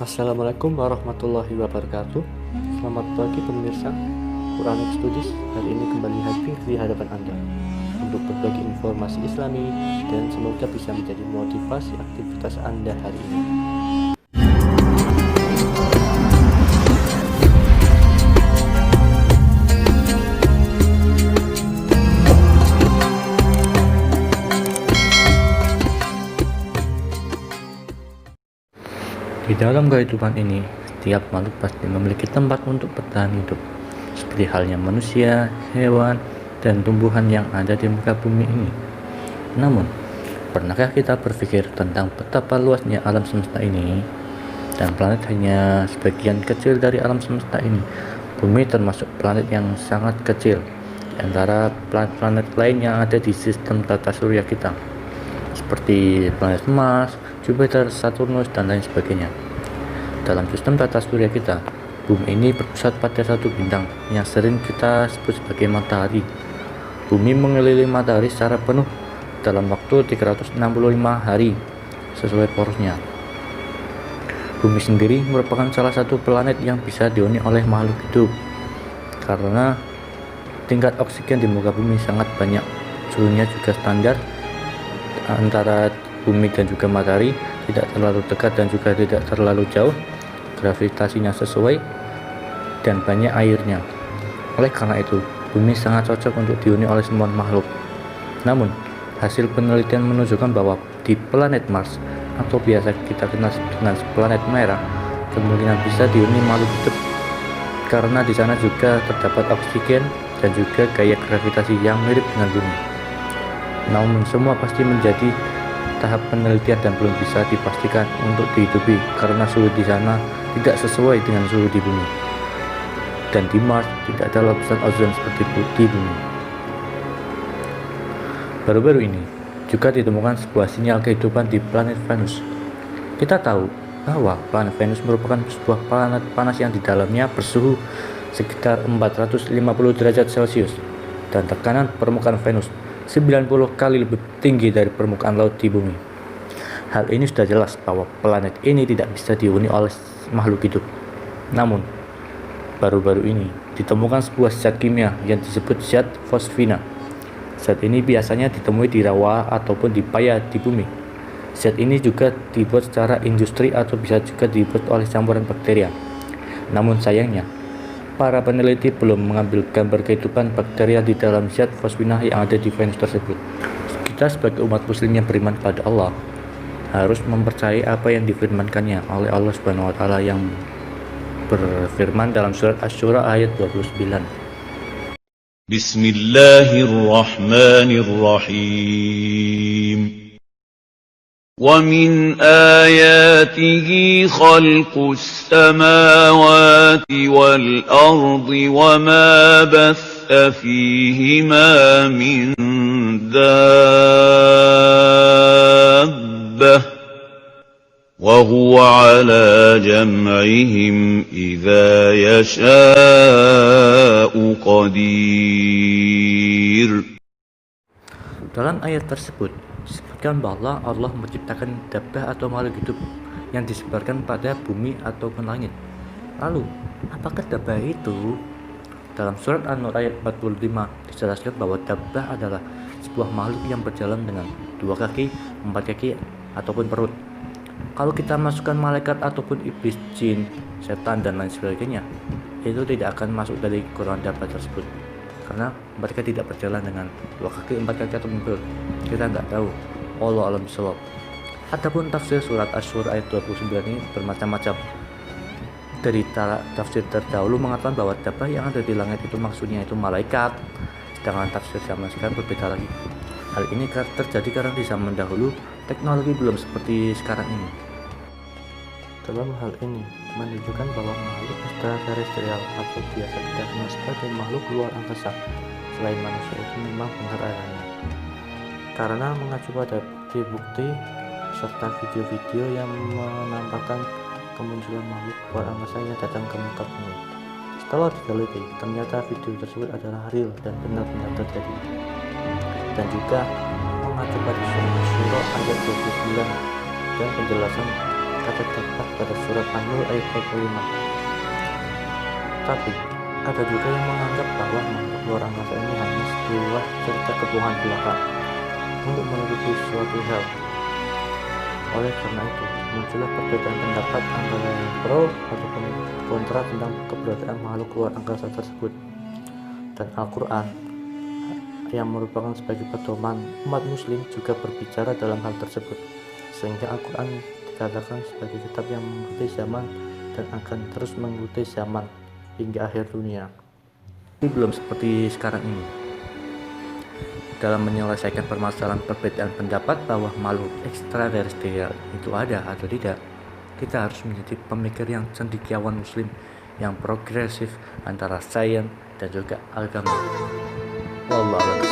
Assalamualaikum warahmatullahi wabarakatuh. Selamat pagi pemirsa Quranic Studies. Hari ini kembali hadir di hadapan Anda untuk berbagi informasi Islami dan semoga bisa menjadi motivasi aktivitas Anda hari ini. Di dalam kehidupan ini, setiap makhluk pasti memiliki tempat untuk bertahan hidup, seperti halnya manusia, hewan, dan tumbuhan yang ada di muka bumi ini. Namun, pernahkah kita berpikir tentang betapa luasnya alam semesta ini? Dan planet hanya sebagian kecil dari alam semesta ini. Bumi termasuk planet yang sangat kecil di antara planet-planet lain yang ada di sistem tata surya kita, seperti planet Mars, Jupiter, Saturnus, dan lain sebagainya. Dalam sistem tata surya kita, bumi ini berpusat pada satu bintang yang sering kita sebut sebagai matahari. Bumi mengelilingi matahari secara penuh dalam waktu 365 hari sesuai porosnya. Bumi sendiri merupakan salah satu planet yang bisa dihuni oleh makhluk hidup karena tingkat oksigen di muka bumi sangat banyak. Suhunya juga standar antara bumi dan juga matahari, tidak terlalu dekat dan juga tidak terlalu jauh, gravitasinya sesuai, dan banyak airnya. Oleh karena itu, bumi sangat cocok untuk dihuni oleh semua makhluk. Namun, hasil penelitian menunjukkan bahwa di planet Mars, atau biasa kita kenal dengan planet merah, kemungkinan bisa dihuni makhluk hidup karena di sana juga terdapat oksigen dan juga gaya gravitasi yang mirip dengan bumi. Namun semua pasti menjadi tahap penelitian dan belum bisa dipastikan untuk dihidupi karena suhu di sana tidak sesuai dengan suhu di bumi. Dan di Mars tidak ada lapisan ozon seperti di bumi. Baru-baru ini juga ditemukan sebuah sinyal kehidupan di planet Venus. Kita tahu bahwa planet Venus merupakan sebuah planet panas yang di dalamnya bersuhu sekitar 450 derajat Celcius dan tekanan permukaan Venus 90 kali lebih tinggi dari permukaan laut di bumi. Hal ini sudah jelas bahwa planet ini tidak bisa dihuni oleh makhluk hidup. Namun, baru-baru ini ditemukan sebuah zat kimia yang disebut zat fosfina. Zat ini biasanya ditemui di rawa ataupun di paya di bumi. Zat ini juga dibuat secara industri atau bisa juga dibuat oleh campuran bakteria. Namun sayangnya, para peneliti belum mengambil gambar kehidupan bakteria di dalam zat fosfina yang ada di Venus tersebut. Kita sebagai umat muslim yang beriman pada Allah harus mempercayai apa yang difirmankannya oleh Allah Subhanahu wa taala yang berfirman dalam surat Asy-Syura ayat 29. Bismillahirrahmanirrahim. وَمِنْ آيَاتِهِ خَلْقُ السَّمَاوَاتِ وَالْأَرْضِ وَمَا بَثَّ فِيهِمَا مِنْ دَابَّةٍ وَهُوَ عَلَى جَمْعِهِمْ إِذَا يَشَاءُ قَدِيرٌ. Dalam ayat tersebut disebutkan bahwa Allah menciptakan dabbah atau makhluk hidup yang disebarkan pada bumi ataupun langit. Lalu, apakah dabbah itu? Dalam surat An-Nur ayat 45 dijelaskan bahwa dabbah adalah sebuah makhluk yang berjalan dengan 2 kaki, 4 kaki, ataupun perut. Kalau kita masukkan malaikat ataupun iblis, jin, setan, dan lain sebagainya, itu tidak akan masuk dari golongan dabbah tersebut karena mereka tidak berjalan dengan 2 kaki, 4 kaki, ataupun perut. Kita tidak tahu. Wallahu a'lam bishawab. Adapun tafsir surat Asy-Syura ayat 29 ini bermacam-macam. Dari tafsir terdahulu mengatakan bahwa dabbah yang ada di langit itu maksudnya itu malaikat, sedangkan tafsir zaman sekarang berbeda lagi. Hal ini terjadi karena di zaman dahulu teknologi belum seperti sekarang ini. Dalam hal ini menunjukkan bahwa makhluk ekstraterestrial atau biasa kita kenal sebagai makhluk luar angkasa selain manusia itu memang benar adanya. Karena mengacu pada bukti-bukti serta video-video yang menampakkan kemunculan makhluk luar angkasa yang datang ke muka bumi. Setelah diteliti, ternyata video tersebut adalah real dan benar-benar terjadi. Dan juga mengacu pada surat Asy-Syura ayat 29 dan penjelasan terdapat pada surat An-Nur ayat 25. Tapi ada juga yang menganggap bahwa makhluk luar angkasa ini hanya sebuah cerita kebohongan belaka untuk menutupi suatu hal. Oleh karena itu, muncullah perbedaan pendapat antara yang pro ataupun kontra tentang keberadaan makhluk luar angkasa tersebut. Dan Al-Quran yang merupakan sebagai pedoman umat muslim juga berbicara dalam hal tersebut, sehingga Al-Quran dikatakan sebagai kitab yang mengikuti zaman dan akan terus mengikuti zaman hingga akhir dunia. Tapi belum seperti sekarang ini. Dalam menyelesaikan permasalahan perbedaan pendapat bahwa makhluk ekstraterestrial itu ada atau tidak, kita harus menjadi pemikir yang cendekiawan muslim yang progresif antara sains dan juga agama. Wallahu a'lam.